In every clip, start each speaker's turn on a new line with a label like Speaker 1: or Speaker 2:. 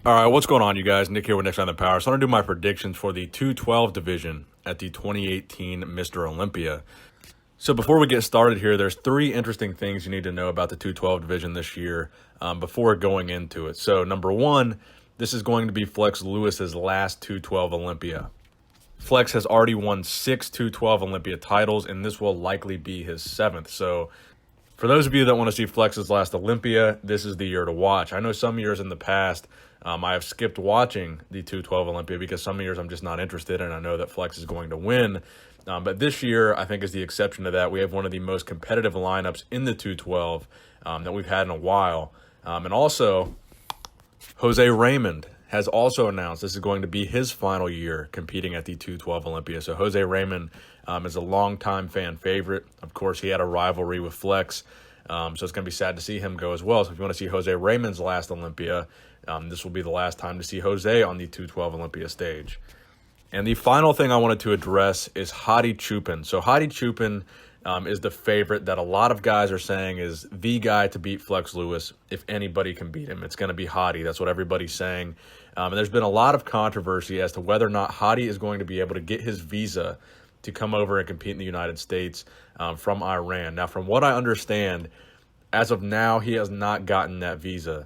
Speaker 1: All right, what's going on, you guys? Nick here with Next on the Power. So I'm going to do my predictions for the 212 division at the 2018 Mr. Olympia. So before we get started here, there's three interesting things you need to know about the 212 division this year before going into it. So number one, this is going to be Flex Lewis's last 212 Olympia. Flex has already won 6 212 Olympia titles, and this will likely be his 7th. So for those of you that want to see Flex's last Olympia, this is the year to watch. I know some years in the past, I have skipped watching the 212 Olympia because some years I'm just not interested, and I know that Flex is going to win. But this year, I think, is the exception to that. We have one of the most competitive lineups in the 212 that we've had in a while. And also, Jose Raymond has also announced this is going to be his final year competing at the 212 Olympia. So Jose Raymond is a longtime fan favorite. Of course, he had a rivalry with Flex, so it's going to be sad to see him go as well. So if you want to see Jose Raymond's last Olympia, this will be the last time to see Jose on the 212 Olympia stage. And the final thing I wanted to address is Hotty Twopence. So Hotty Twopence is the favorite that a lot of guys are saying is the guy to beat Flex Lewis. If anybody can beat him, it's going to be Hotty. That's what everybody's saying. And there's been a lot of controversy as to whether or not Hotty is going to be able to get his visa to come over and compete in the United States from Iran. Now, from what I understand, as of now, he has not gotten that visa.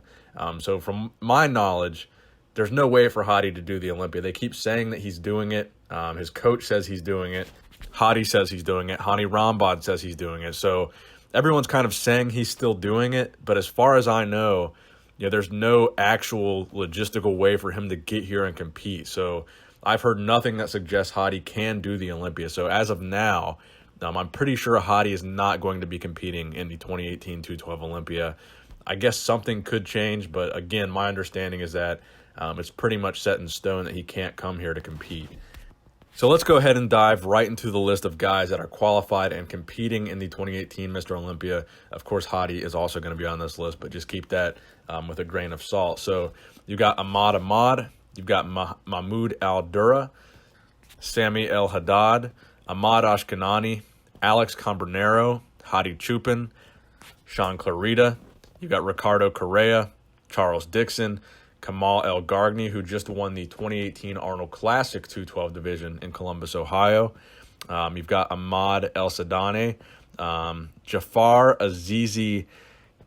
Speaker 1: So from my knowledge, there's no way for Hotty to do the Olympia. They keep saying that he's doing it. His coach says he's doing it. Hotty says he's doing it. Hani Rambod says he's doing it. So everyone's kind of saying he's still doing it. But as far as I know, there's no actual logistical way for him to get here and compete. So I've heard nothing that suggests Hotty can do the Olympia. So as of now, I'm pretty sure Hotty is not going to be competing in the 2018 212 Olympia. I guess something could change, but again, my understanding is that it's pretty much set in stone that he can't come here to compete. So let's go ahead and dive right into the list of guys that are qualified and competing in the 2018 Mr. Olympia. Of course, Hotty is also going to be on this list, but just keep that with a grain of salt. So you've got Ahmad, you've got Mahmoud Al-Dura, Sami El Haddad, Ahmad Ashkanani, Alex Cambronero, Hotty Twopence, Sean Clarita. You've got Ricardo Correa, Charles Dixon, Kamal El Gargni, who just won the 2018 Arnold Classic 212 division in Columbus, Ohio. You've got Ahmad El Sadane, Jafar Azizi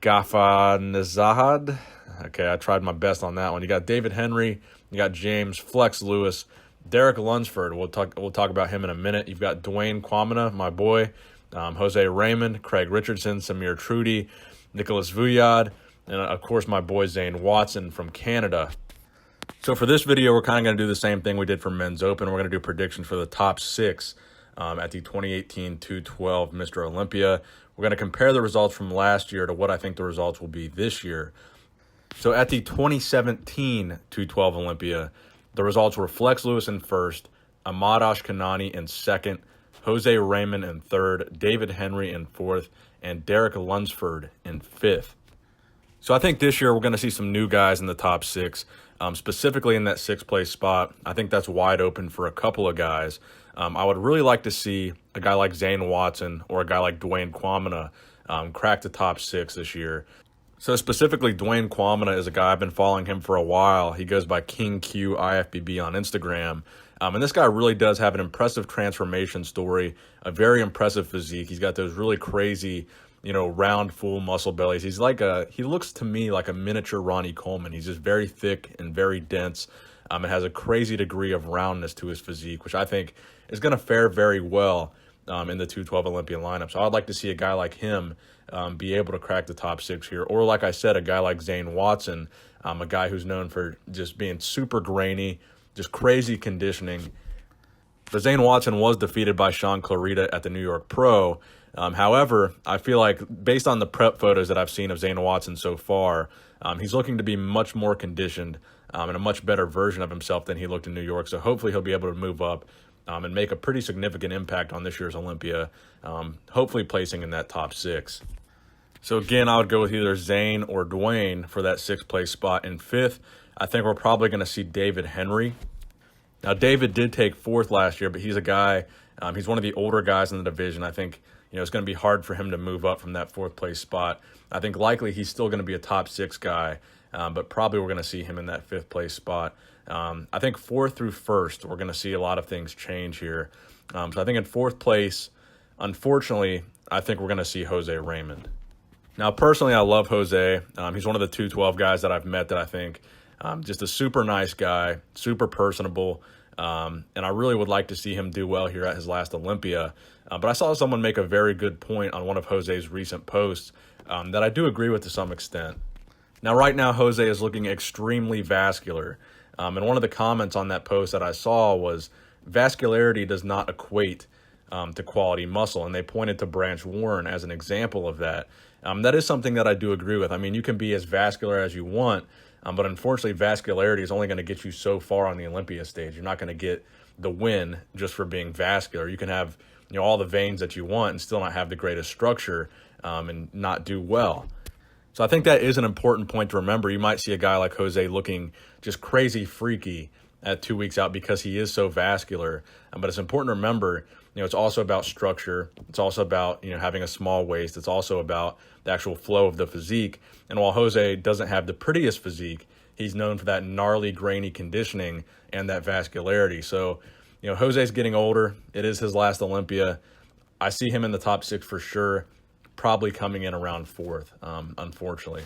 Speaker 1: Ghafanazad. Okay, I tried my best on that one. You got David Henry, you got James Flex Lewis, Derek Lunsford. We'll talk about him in a minute. You've got Dwayne Kwamina, my boy, Jose Raymond, Craig Richardson, Samir Trudy, Nicholas Vuyad, and of course my boy Zane Watson from Canada. So for this video, we're kind of going to do the same thing we did for Men's Open. We're going to do predictions for the top 6 at the 2018 212 Mr. Olympia. We're going to compare the results from last year to what I think the results will be this year. So at the 2017 212 Olympia, the results were Flex Lewis in first, Ahmad Ashkanani in second, Jose Raymond in third, David Henry in fourth, and Derek Lunsford in fifth. So I think this year we're going to see some new guys in the top 6, specifically in that 6th place spot. I think that's wide open for a couple of guys. I would really like to see a guy like Zane Watson or a guy like Dwayne Kwamina crack the top 6 this year. So specifically, Dwayne Kwamina is a guy, I've been following him for a while. He goes by King Q IFBB on Instagram. And this guy really does have an impressive transformation story, a very impressive physique. He's got those really crazy, round, full muscle bellies. He looks to me like a miniature Ronnie Coleman. He's just very thick and very dense. And has a crazy degree of roundness to his physique, which I think is going to fare very well in the 212 Olympia lineup. So I'd like to see a guy like him be able to crack the top 6 here. Or like I said, a guy like Zane Watson, a guy who's known for just being super grainy, just crazy conditioning. But Zane Watson was defeated by Sean Clarita at the New York Pro. However, I feel like based on the prep photos that I've seen of Zane Watson so far, he's looking to be much more conditioned and a much better version of himself than he looked in New York. So hopefully he'll be able to move up and make a pretty significant impact on this year's Olympia, hopefully placing in that top 6. So again, I would go with either Zane or Dwayne for that 6th place spot. In 5th, I think we're probably going to see David Henry. Now, David did take 4th last year, but he's a guy, he's one of the older guys in the division. I think, it's going to be hard for him to move up from that 4th place spot. I think likely he's still going to be a top 6 guy. but probably we're going to see him in that 5th place spot. I think 4th through 1st, we're going to see a lot of things change here. So I think in 4th place, unfortunately, I think we're going to see Jose Raymond. Now, personally, I love Jose. He's one of the 212 guys that I've met that I think just a super nice guy, super personable, and I really would like to see him do well here at his last Olympia. But I saw someone make a very good point on one of Jose's recent posts that I do agree with to some extent. Now, right now, Jose is looking extremely vascular. And one of the comments on that post that I saw was, vascularity does not equate to quality muscle. And they pointed to Branch Warren as an example of that. That is something that I do agree with. I mean, you can be as vascular as you want, but unfortunately, vascularity is only going to get you so far on the Olympia stage. You're not going to get the win just for being vascular. You can have, you know, all the veins that you want and still not have the greatest structure and not do well. So I think that is an important point to remember. You might see a guy like Jose looking just crazy freaky at 2 weeks out because he is so vascular. But it's important to remember, you know, it's also about structure. It's also about, you know, having a small waist. It's also about the actual flow of the physique. And while Jose doesn't have the prettiest physique, he's known for that gnarly, grainy conditioning and that vascularity. So, you know, Jose's getting older. It is his last Olympia. I see him in the top 6 for sure, probably coming in around 4th, unfortunately.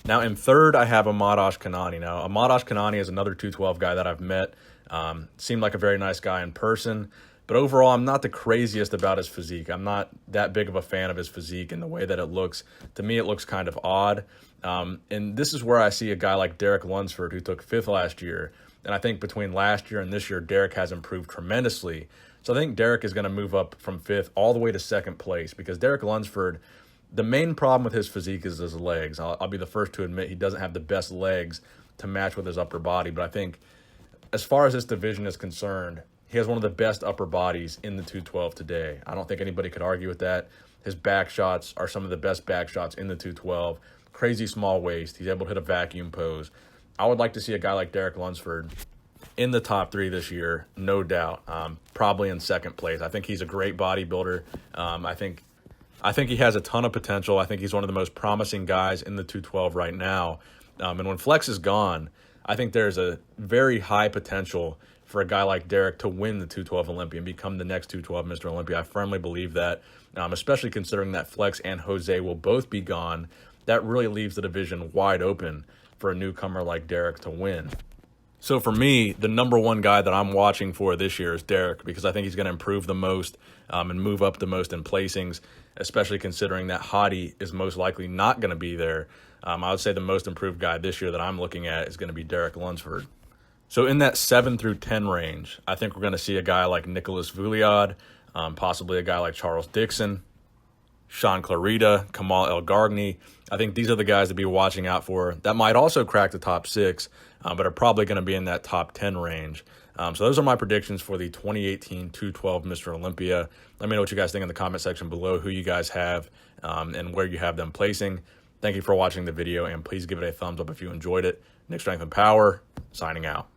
Speaker 1: Now, in 3rd, I have Ahmad Ashkanani. Now, Ahmad Ashkanani is another 212 guy that I've met. Seemed like a very nice guy in person. But overall, I'm not the craziest about his physique. I'm not that big of a fan of his physique and the way that it looks. To me, it looks kind of odd. And this is where I see a guy like Derek Lunsford, who took 5th last year. And I think between last year and this year, Derek has improved tremendously. So I think Derek is going to move up from 5th all the way to 2nd place, because Derek Lunsford, the main problem with his physique is his legs. I'll be the first to admit he doesn't have the best legs to match with his upper body. But I think as far as this division is concerned, he has one of the best upper bodies in the 212 today. I don't think anybody could argue with that. His back shots are some of the best back shots in the 212. Crazy small waist. He's able to hit a vacuum pose. I would like to see a guy like Derek Lunsford in the top 3 this year, no doubt. Probably in 2nd place. I think he's a great bodybuilder. I think he has a ton of potential. I think he's one of the most promising guys in the 212 right now. And when Flex is gone, I think there's a very high potential for a guy like Derek to win the 212 Olympia and become the next 212 Mr. Olympia. I firmly believe that, especially considering that Flex and Jose will both be gone. That really leaves the division wide open for a newcomer like Derek to win. So for me, the number 1 guy that I'm watching for this year is Derek, because I think he's going to improve the most and move up the most in placings, especially considering that Hotty is most likely not going to be there. I would say the most improved guy this year that I'm looking at is going to be Derek Lunsford. So in that 7 through 10 range, I think we're going to see a guy like Nicholas Vouliad, possibly a guy like Charles Dixon, Sean Clarita, Kamal El Gargni. I think these are the guys to be watching out for. That might also crack the top 6, but are probably going to be in that top 10 range. So those are my predictions for the 2018 212 Mr. Olympia. Let me know what you guys think in the comment section below, who you guys have and where you have them placing. Thank you for watching the video, and please give it a thumbs up if you enjoyed it. Nick Strength and Power, signing out.